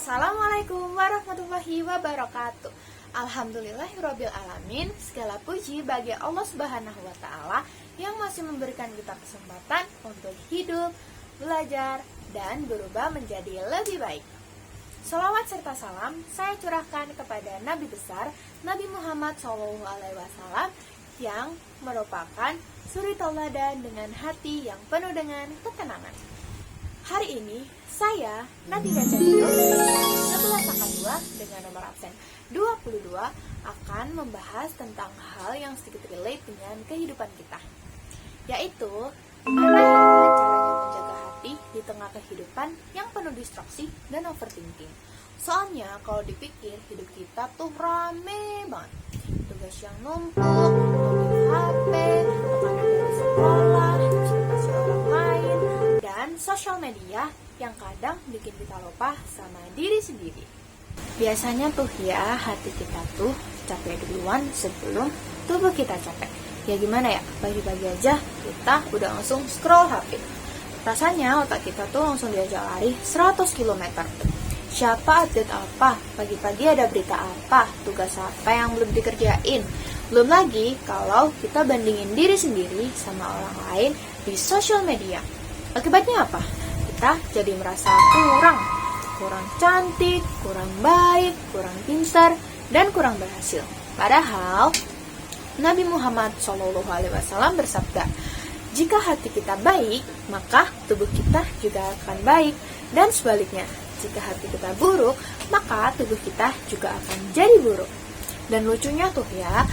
Assalamualaikum warahmatullahi wabarakatuh. Alhamdulillahirabbil alamin. Segala puji bagi Allah Subhanahu wa taala yang masih memberikan kita kesempatan untuk hidup, belajar, dan berubah menjadi lebih baik. Salawat serta salam saya curahkan kepada Nabi besar Nabi Muhammad SAW yang merupakan suri tauladan dengan hati yang penuh dengan ketenangan. Hari ini saya, Nadira Candio, 11 angka 2 dengan nomor absen 22 akan membahas tentang hal yang sedikit relate dengan kehidupan kita, yaitu gimana caranya menjaga hati di tengah kehidupan yang penuh distraksi dan overthinking. Soalnya kalau dipikir hidup kita tuh rame banget, tugas yang numpuk, mobil HP, tekanan dari sekolah, ekspektasi orang lain, dan sosial media yang kadang bikin kita lupa sama diri sendiri. Biasanya tuh ya, hati kita tuh capek duluan sebelum tubuh kita capek. Ya gimana ya, pagi-pagi aja kita udah langsung scroll HP. Rasanya otak kita tuh langsung diajak lari 100 km. Siapa update apa, pagi-pagi ada berita apa, tugas apa yang belum dikerjain. Belum lagi kalau kita bandingin diri sendiri sama orang lain di sosial media. Akibatnya apa? Kita jadi merasa kurang cantik, kurang baik, kurang pintar, dan kurang berhasil. Padahal Nabi Muhammad SAW bersabda, jika hati kita baik, maka tubuh kita juga akan baik. Dan sebaliknya, jika hati kita buruk, maka tubuh kita juga akan jadi buruk. Dan lucunya tuh ya,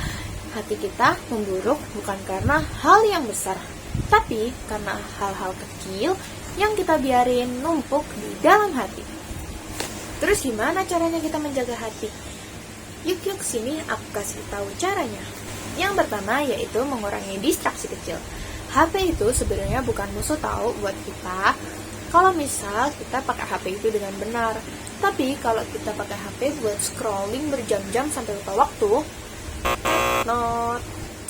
hati kita memburuk bukan karena hal yang besar, tapi karena hal-hal kecil yang kita biarin numpuk di dalam hati. Terus gimana caranya kita menjaga hati? Yuk sini aku kasih tahu caranya. Yang pertama yaitu mengurangi distraksi kecil. HP itu sebenarnya bukan musuh tahu buat kita. Kalau misal kita pakai HP itu dengan benar. Tapi kalau kita pakai HP buat scrolling berjam-jam sampai lupa waktu,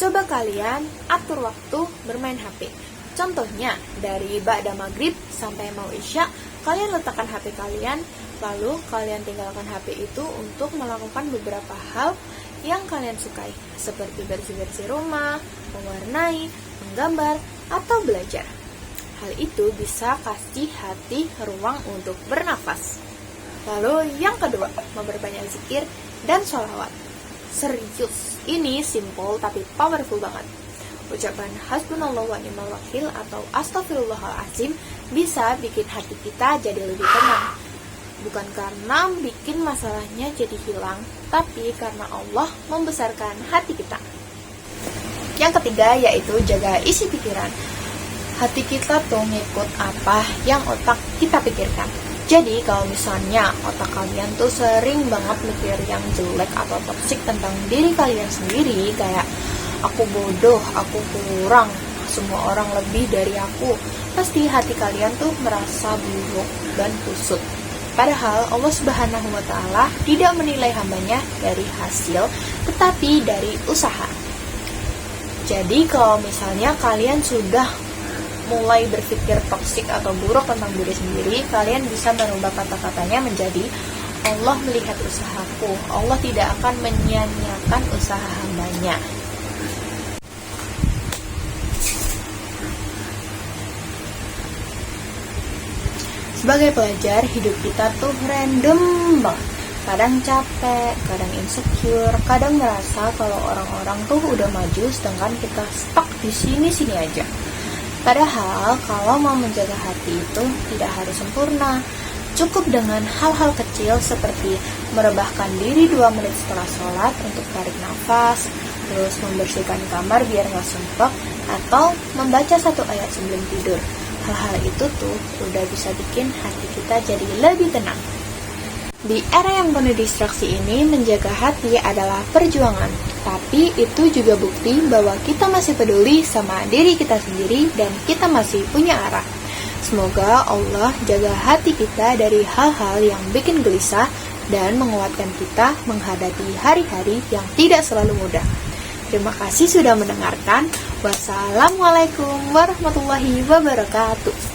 coba kalian atur waktu bermain HP. Contohnya, dari ba'da maghrib sampai mau isya, kalian letakkan HP kalian, lalu kalian tinggalkan HP itu untuk melakukan beberapa hal yang kalian sukai, seperti bersih-bersih rumah, mewarnai, menggambar, atau belajar. Hal itu bisa kasih hati ruang untuk bernafas. Lalu yang kedua, memperbanyak zikir dan sholawat. Serius, ini simple tapi powerful banget. Ucapan hasbunallah wa ni'mal wakil atau astagfirullahalazim bisa bikin hati kita jadi lebih tenang. Bukan karena bikin masalahnya jadi hilang, tapi karena Allah membesarkan hati kita. Yang ketiga yaitu jaga isi pikiran. Hati kita tuh ngikut apa yang otak kita pikirkan. Jadi kalau misalnya otak kalian tuh sering banget mikir yang jelek atau toksik tentang diri kalian sendiri, kayak aku bodoh, aku kurang, semua orang lebih dari aku, pasti hati kalian tuh merasa buruk dan kusut. Padahal Allah Subhanahu wa taala tidak menilai hambanya dari hasil, tetapi dari usaha. Jadi kalau misalnya kalian sudah mulai berpikir toksik atau buruk tentang diri sendiri, kalian bisa merubah kata-katanya menjadi Allah melihat usahaku, Allah tidak akan menyia-nyiakan usaha hambanya. Sebagai pelajar, hidup kita tuh random banget. Kadang capek, kadang insecure, kadang merasa kalau orang-orang tuh udah maju sedangkan kita stuck di sini-sini aja. Padahal kalau mau menjaga hati itu tidak harus sempurna. Cukup dengan hal-hal kecil seperti merebahkan diri 2 menit setelah sholat untuk tarik nafas, terus membersihkan kamar biar gak sumpek, atau membaca 1 ayat sebelum tidur. Hal-hal itu tuh udah bisa bikin hati kita jadi lebih tenang. Di era yang penuh distraksi ini, menjaga hati adalah perjuangan. Tapi itu juga bukti bahwa kita masih peduli sama diri kita sendiri dan kita masih punya arah. Semoga Allah jaga hati kita dari hal-hal yang bikin gelisah dan menguatkan kita menghadapi hari-hari yang tidak selalu mudah. Terima kasih sudah mendengarkan. Wassalamualaikum warahmatullahi wabarakatuh.